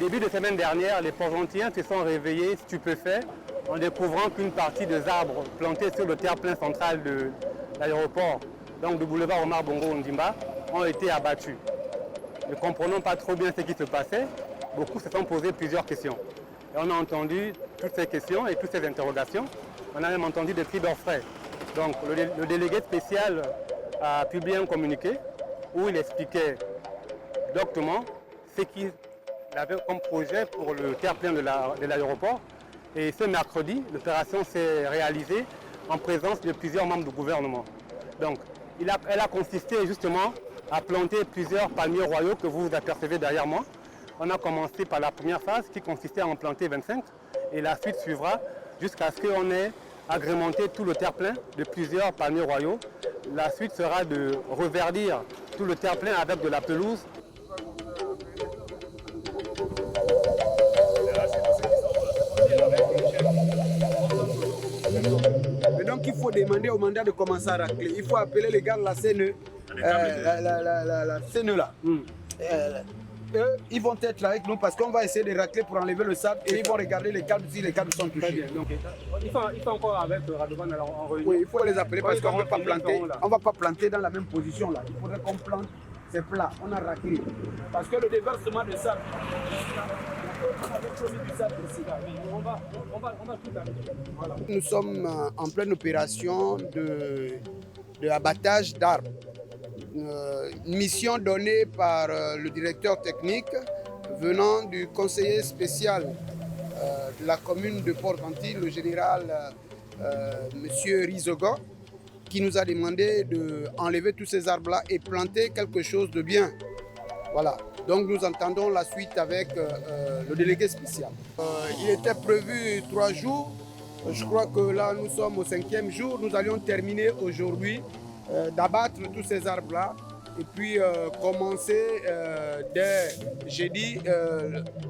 début de semaine dernière, les Port-Gentiens se sont réveillés stupéfaits en découvrant qu'une partie des arbres plantés sur le terre-plein central de l'aéroport, donc du boulevard Omar Bongo Ondimba, ont été abattus. Ne comprenant pas trop bien ce qui se passait, beaucoup se sont posé plusieurs questions. Et on a entendu toutes ces questions et toutes ces interrogations. On a même entendu des cris d'orfraie. Donc le délégué spécial a publié un communiqué où il expliquait doctement ce qu'il avait comme projet pour le terre-plein de l'aéroport. Et ce mercredi, l'opération s'est réalisée en présence de plusieurs membres du gouvernement. Donc elle a consisté justement à planter plusieurs palmiers royaux que vous apercevez derrière moi. On a commencé par la première phase qui consistait à en planter 25 et la suite suivra jusqu'à ce qu'on ait agrémenté tout le terre-plein de plusieurs palmiers royaux. La suite sera de reverdir tout le terre-plein avec de la pelouse. Mais donc il faut demander au mandat de commencer à racler. Il faut appeler les gars de la CNE, la CNE là. Eux, ils vont être là avec nous parce qu'on va essayer de racler pour enlever le sable et ils vont regarder les câbles si les câbles sont touchés. Donc, il faut encore avec Radovan en réunion. Oui, il faut les appeler parce qu'on ne va pas planter. On ne va pas planter dans la même position là. Il faudrait qu'on plante, c'est plat, on a raclé. Parce que le déversement de sable, on avait trop mis du sable ici. On va tout arrêter. Voilà. Nous sommes en pleine opération de abattage d'arbres. Une mission donnée par le directeur technique venant du conseiller spécial de la commune de Port-Gentil, le général Monsieur Rizogo, qui nous a demandé d'enlever tous ces arbres-là et planter quelque chose de bien. Voilà. Donc nous entendons la suite avec le délégué spécial. Il était prévu 3 jours. Je crois que là nous sommes au 5e jour. Nous allions terminer aujourd'hui d'abattre tous ces arbres-là et puis commencer dès jeudi,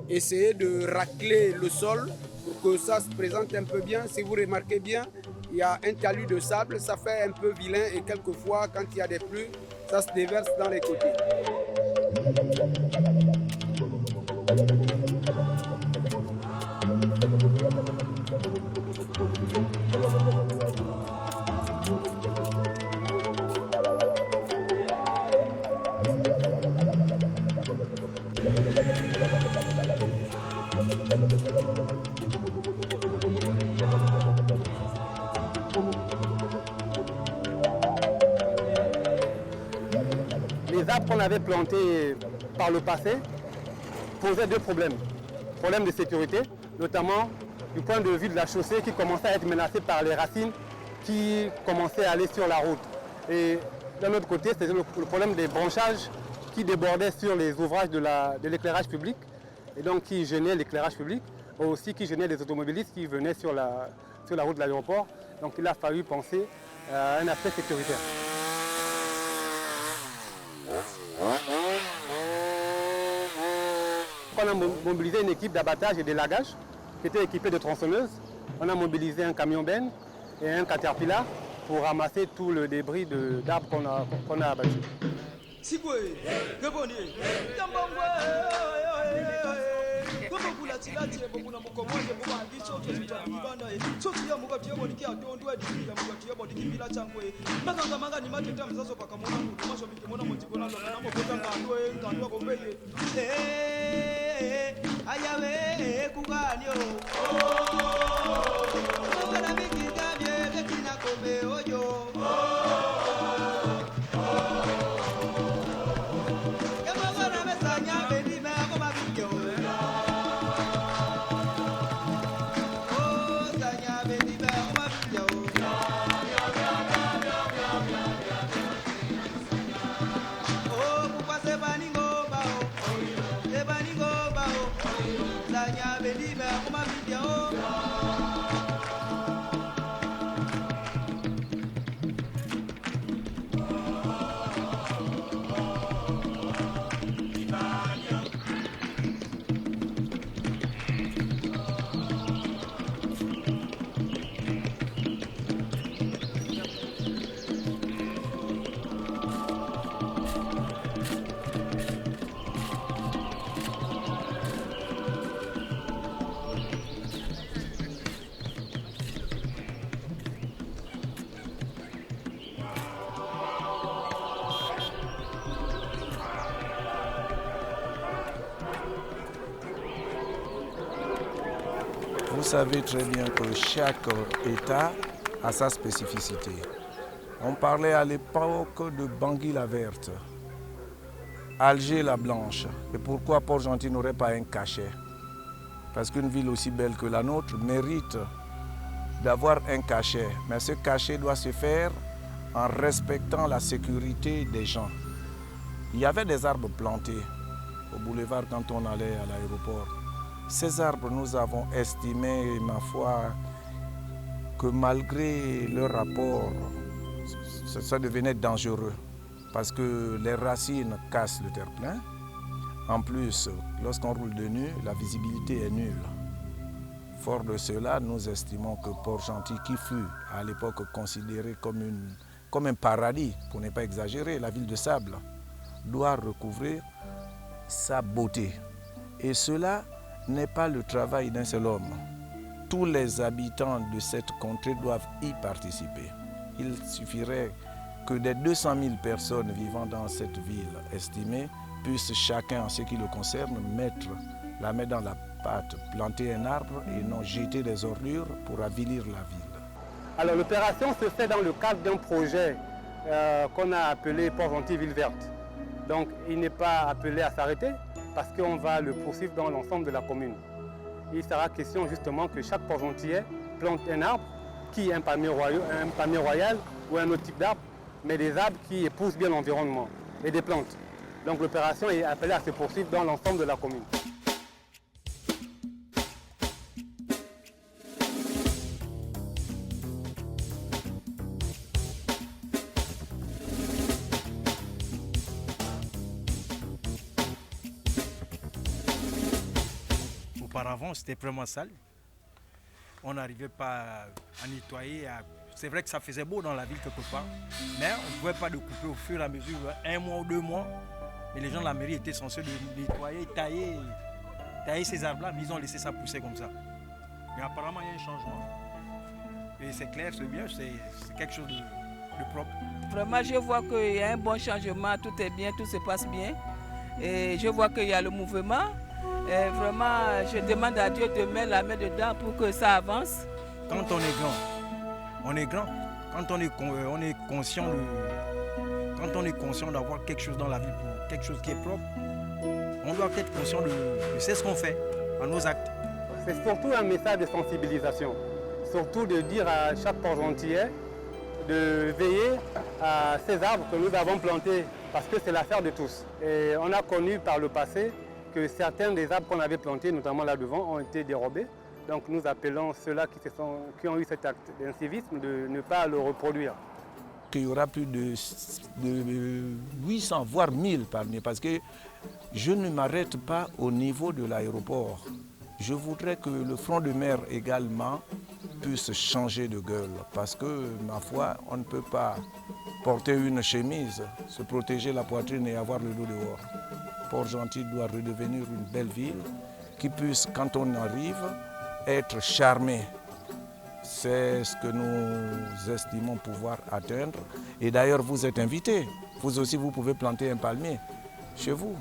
essayer de racler le sol pour que ça se présente un peu bien. Si vous remarquez bien, il y a un talus de sable, ça fait un peu vilain et quelquefois quand il y a des pluies, ça se déverse dans les côtés. Les arbres qu'on avait plantés par le passé posaient 2 problèmes. Problème de sécurité, notamment du point de vue de la chaussée qui commençait à être menacée par les racines qui commençaient à aller sur la route. Et d'un autre côté, c'était le problème des branchages qui débordaient sur les ouvrages de l'éclairage public et donc qui gênaient l'éclairage public, mais aussi qui gênaient les automobilistes qui venaient sur la route de l'aéroport. Donc il a fallu penser à un aspect sécuritaire. On a mobilisé une équipe d'abattage et d'élagage qui était équipée de tronçonneuses. On a mobilisé un camion benne et un caterpillar pour ramasser tout le débris d'arbres qu'on a abattu. savez très bien que chaque État a sa spécificité. On parlait à l'époque de Bangui la verte, Alger la blanche. Et pourquoi Port-Gentil n'aurait pas un cachet? Parce qu'une ville aussi belle que la nôtre mérite d'avoir un cachet. Mais ce cachet doit se faire en respectant la sécurité des gens. Il y avait des arbres plantés au boulevard quand on allait à l'aéroport. Ces arbres, nous avons estimé, ma foi, que malgré leur rapport, ça devenait dangereux parce que les racines cassent le terre-plein. En plus, lorsqu'on roule de nuit, la visibilité est nulle. Fort de cela, nous estimons que Port-Gentil, qui fut à l'époque considéré comme un paradis, pour ne pas exagérer, la ville de sable, doit recouvrir sa beauté. Et cela n'est pas le travail d'un seul homme. Tous les habitants de cette contrée doivent y participer. Il suffirait que des 200 000 personnes vivant dans cette ville estimée puissent chacun, en ce qui le concerne, mettre la main dans la pâte, planter un arbre et non jeter des ordures pour avilir la ville. Alors l'opération se fait dans le cadre d'un projet qu'on a appelé Port-Gentil Ville Verte. Donc il n'est pas appelé à s'arrêter parce qu'on va le poursuivre dans l'ensemble de la commune. Il sera question justement que chaque Port-Gentilais plante un arbre qui est un palmier royal ou un autre type d'arbre, mais des arbres qui épousent bien l'environnement et des plantes. Donc l'opération est appelée à se poursuivre dans l'ensemble de la commune. Auparavant, c'était vraiment sale. On n'arrivait pas à nettoyer. C'est vrai que ça faisait beau dans la ville quelque part, mais on ne pouvait pas le couper au fur et à mesure, 1 mois ou 2 mois. Et les gens de la mairie étaient censés le nettoyer, tailler ces arbres-là, mais ils ont laissé ça pousser comme ça. Mais apparemment, il y a un changement. Et c'est clair, c'est bien, c'est quelque chose de propre. Vraiment, je vois qu'il y a un bon changement, tout est bien, tout se passe bien. Et je vois qu'il y a le mouvement. Et vraiment, je demande à Dieu de mettre la main dedans pour que ça avance. Quand on est grand, on est grand. Quand on est conscient quand on est conscient d'avoir quelque chose dans la vie, pour quelque chose qui est propre, on doit être conscient de ce qu'on fait, à nos actes. C'est surtout un message de sensibilisation. Surtout de dire à chaque Port-Gentilais de veiller à ces arbres que nous avons plantés parce que c'est l'affaire de tous. Et on a connu par le passé que certains des arbres qu'on avait plantés, notamment là devant, ont été dérobés. Donc nous appelons ceux-là qui ont eu cet acte d'incivisme de ne pas le reproduire. Il y aura plus de 800, voire 1000 palmiers, parce que je ne m'arrête pas au niveau de l'aéroport. Je voudrais que le front de mer également puisse changer de gueule, parce que, ma foi, on ne peut pas porter une chemise, se protéger la poitrine et avoir le dos dehors. Port-Gentil doit redevenir une belle ville qui puisse, quand on arrive, être charmé. C'est ce que nous estimons pouvoir atteindre. Et d'ailleurs, vous êtes invités. Vous aussi, vous pouvez planter un palmier chez vous.